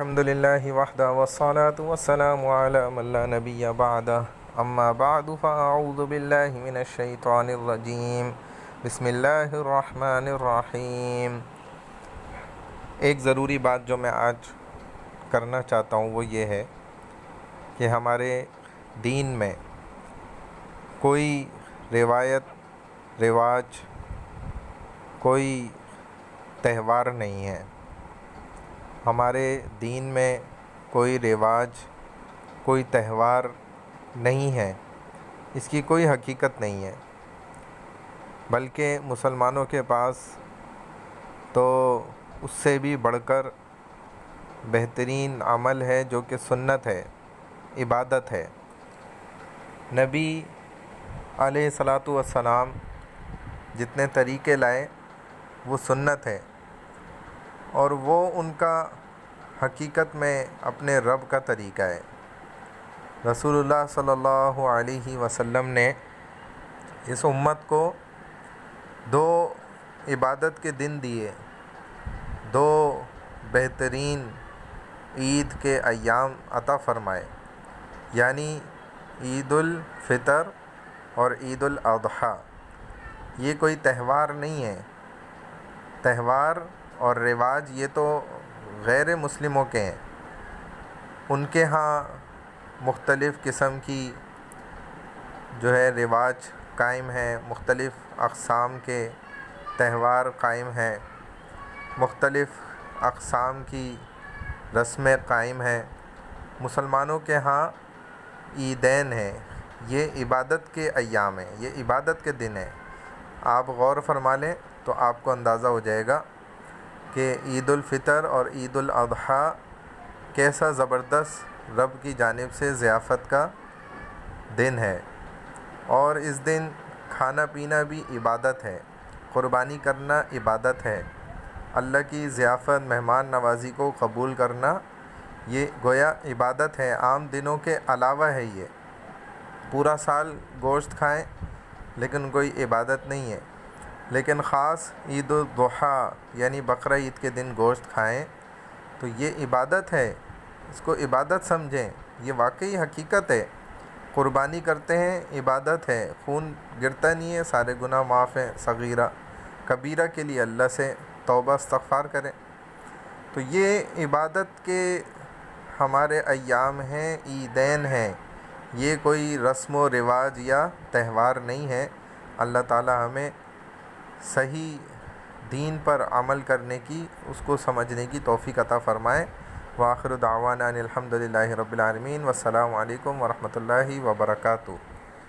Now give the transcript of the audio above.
الحمد للہ وحدہ والصلاة والسلام علی من لا نبی بعدہ اما بعد فاعوذ باللہ من الشیطان الرجیم بسم اللہ الرحمن الرحیم۔ ایک ضروری بات جو میں آج کرنا چاہتا ہوں وہ یہ ہے کہ ہمارے دین میں کوئی روایت رواج کوئی تہوار نہیں ہے۔ ہمارے دین میں کوئی رواج کوئی تہوار نہیں ہے، اس کی کوئی حقیقت نہیں ہے، بلکہ مسلمانوں کے پاس تو اس سے بھی بڑھ کر بہترین عمل ہے جو کہ سنت ہے، عبادت ہے۔ نبی علیہ الصلاۃ والسلام جتنے طریقے لائے وہ سنت ہے، اور وہ ان کا حقیقت میں اپنے رب کا طریقہ ہے۔ رسول اللہ صلی اللہ علیہ وسلم نے اس امت کو دو عبادت کے دن دیے، دو بہترین عید کے ایام عطا فرمائے، یعنی عید الفطر اور عید الاضحیٰ۔ یہ کوئی تہوار نہیں ہے، تہوار اور رواج یہ تو غیر مسلموں کے ہیں، ان کے ہاں مختلف قسم کی جو ہے رواج قائم ہیں، مختلف اقسام کے تہوار قائم ہیں، مختلف اقسام کی رسمیں قائم ہیں۔ مسلمانوں کے ہاں عیدین ہیں، یہ عبادت کے ایام ہیں، یہ عبادت کے دن ہیں۔ آپ غور فرما لیں تو آپ کو اندازہ ہو جائے گا کہ عید الفطر اور عید الاضحیٰ کیسا زبردست رب کی جانب سے ضیافت کا دن ہے، اور اس دن کھانا پینا بھی عبادت ہے، قربانی کرنا عبادت ہے، اللہ کی ضیافت مہمان نوازی کو قبول کرنا یہ گویا عبادت ہے، عام دنوں کے علاوہ ہے۔ یہ پورا سال گوشت کھائیں لیکن کوئی عبادت نہیں ہے، لیکن خاص عید الاضحیٰ یعنی بقرہ عید کے دن گوشت کھائیں تو یہ عبادت ہے، اس کو عبادت سمجھیں، یہ واقعی حقیقت ہے۔ قربانی کرتے ہیں عبادت ہے، خون گرتا نہیں ہے، سارے گناہ معاف ہیں، صغیرہ کبیرہ کے لیے اللہ سے توبہ استغفار کریں۔ تو یہ عبادت کے ہمارے ایام ہیں، عیدین ہیں، یہ کوئی رسم و رواج یا تہوار نہیں ہے۔ اللہ تعالی ہمیں صحیح دین پر عمل کرنے کی، اس کو سمجھنے کی توفیق عطا فرمائے۔ وآخر دعوانا ان الحمد للہ رب العالمین، والسلام علیکم ورحمۃ اللہ وبرکاتہ۔